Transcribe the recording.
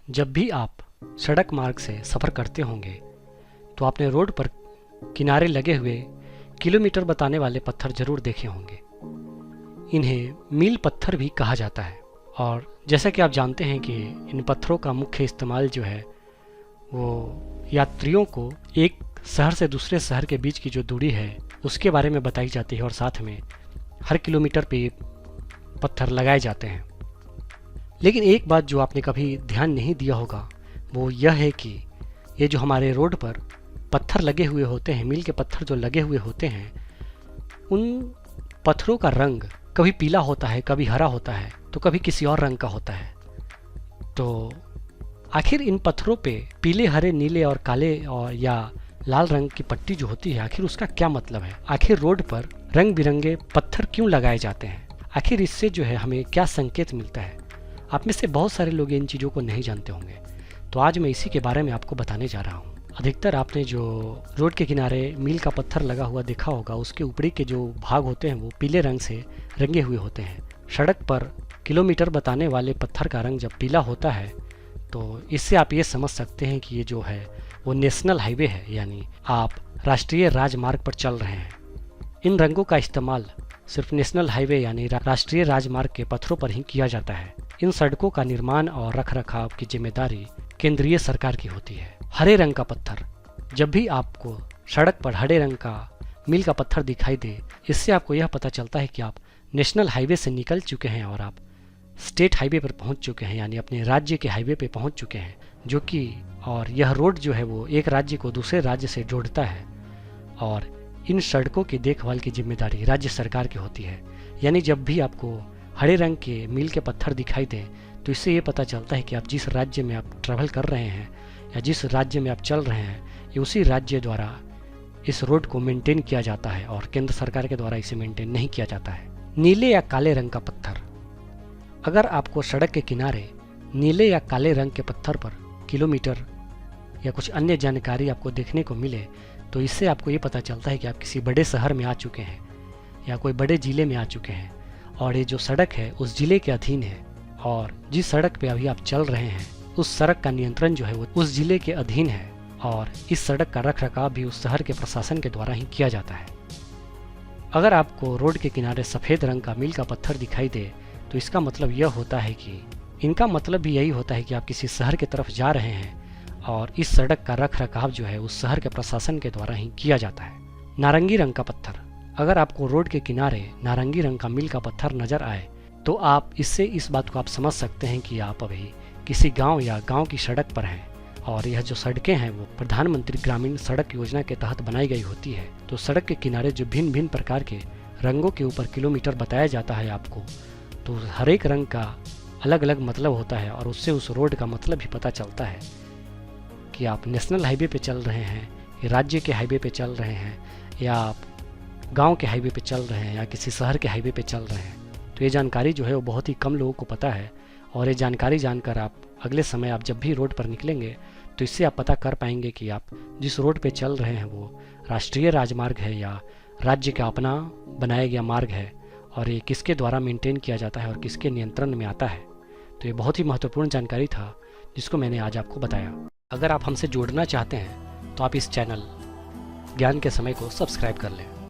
जब भी आप सड़क मार्ग से सफ़र करते होंगे तो आपने रोड पर किनारे लगे हुए किलोमीटर बताने वाले पत्थर जरूर देखे होंगे। इन्हें मील पत्थर भी कहा जाता है और जैसा कि आप जानते हैं कि इन पत्थरों का मुख्य इस्तेमाल जो है वो यात्रियों को एक शहर से दूसरे शहर के बीच की जो दूरी है उसके बारे में बताई जाती है और साथ में हर किलोमीटर पे पत्थर लगाए जाते हैं। लेकिन एक बात जो आपने कभी ध्यान नहीं दिया होगा वो यह है कि ये जो हमारे रोड पर पत्थर लगे हुए होते हैं, मील के पत्थर जो लगे हुए होते हैं, उन पत्थरों का रंग कभी पीला होता है, कभी हरा होता है, तो कभी किसी और रंग का होता है। तो आखिर इन पत्थरों पे पीले, हरे, नीले और काले और या लाल रंग की पट्टी जो होती है, आखिर उसका क्या मतलब है? आखिर रोड पर रंग बिरंगे पत्थर क्यों लगाए जाते हैं? आखिर इससे जो है हमें क्या संकेत मिलता है? आप में से बहुत सारे लोग इन चीज़ों को नहीं जानते होंगे, तो आज मैं इसी के बारे में आपको बताने जा रहा हूँ। अधिकतर आपने जो रोड के किनारे मील का पत्थर लगा हुआ देखा होगा, उसके ऊपरी के जो भाग होते हैं वो पीले रंग से रंगे हुए होते हैं। सड़क पर किलोमीटर बताने वाले पत्थर का रंग जब पीला होता है तो इससे आप ये समझ सकते हैं कि ये जो है वो नेशनल हाईवे है, यानी आप राष्ट्रीय राजमार्ग पर चल रहे हैं। इन रंगों का इस्तेमाल सिर्फ नेशनल हाईवे यानी राष्ट्रीय राजमार्ग के पत्थरों पर ही किया जाता है। इन सड़कों का निर्माण और रखरखाव की जिम्मेदारी केंद्रीय सरकार की होती है। हरे रंग का पत्थर, जब भी आपको सड़क पर हरे रंग का मील का पत्थर दिखाई दे, इससे आपको यह पता चलता है कि आप नेशनल हाईवे से निकल चुके हैं और आप स्टेट हाईवे पर पहुंच चुके हैं, यानी अपने राज्य के हाईवे पे पहुंच चुके हैं। जो कि और यह रोड जो है वो एक राज्य को दूसरे राज्य से जोड़ता है और इन सड़कों की देखभाल की जिम्मेदारी राज्य सरकार की होती है। यानी जब भी आपको हरे रंग के मील के पत्थर दिखाई दें तो इससे ये पता चलता है कि आप जिस राज्य में आप ट्रैवल कर रहे हैं या जिस राज्य में आप चल रहे हैं, ये उसी राज्य द्वारा इस रोड को मेंटेन किया जाता है और केंद्र सरकार के द्वारा इसे मेंटेन नहीं किया जाता है। नीले या काले रंग का पत्थर, अगर आपको सड़क के किनारे नीले या काले रंग के पत्थर पर किलोमीटर या कुछ अन्य जानकारी आपको देखने को मिले तो इससे आपको ये पता चलता है कि आप किसी बड़े शहर में आ चुके हैं या कोई बड़े ज़िले में आ चुके हैं और ये जो सड़क है उस ज़िले के अधीन है और जिस सड़क पे अभी आप चल रहे हैं उस सड़क का नियंत्रण जो है वो उस ज़िले के अधीन है और इस सड़क का रखरखाव भी उस शहर के प्रशासन के द्वारा ही किया जाता है। अगर आपको रोड के किनारे सफ़ेद रंग का मील का पत्थर दिखाई दे तो इसका मतलब यह होता है कि इनका मतलब भी यही होता है कि आप किसी शहर की तरफ जा रहे हैं और इस सड़क का रखरखाव जो है उस शहर के प्रशासन के द्वारा ही किया जाता है। नारंगी रंग का पत्थर, अगर आपको रोड के किनारे नारंगी रंग का मील का पत्थर नजर आए तो आप इससे इस बात को आप समझ सकते हैं कि आप अभी किसी गांव या गांव की सड़क पर हैं और यह जो सड़कें हैं वो प्रधानमंत्री ग्रामीण सड़क योजना के तहत बनाई गई होती है। तो सड़क के किनारे जो भिन्न भिन्न प्रकार के रंगों के ऊपर किलोमीटर बताया जाता है आपको, तो हर एक रंग का अलग अलग मतलब होता है और उससे उस रोड का मतलब भी पता चलता है कि आप नेशनल हाईवे पे चल रहे हैं या राज्य के हाईवे पे चल रहे हैं या आप गांव के हाईवे पे चल रहे हैं या किसी शहर के हाईवे पे चल रहे हैं। तो ये जानकारी जो है वो बहुत ही कम लोगों को पता है और ये जानकारी जानकर आप अगले समय आप जब भी रोड पर निकलेंगे तो इससे आप पता कर पाएंगे कि आप जिस रोड पे चल रहे हैं वो राष्ट्रीय राजमार्ग है या राज्य का अपना बनाया गया मार्ग है और ये किसके द्वारा मेंटेन किया जाता है और किसके नियंत्रण में आता है। तो ये बहुत ही महत्वपूर्ण जानकारी था जिसको मैंने आज आपको बताया। अगर आप हमसे जुड़ना चाहते हैं तो आप इस चैनल ज्ञान के समय को सब्सक्राइब कर लें।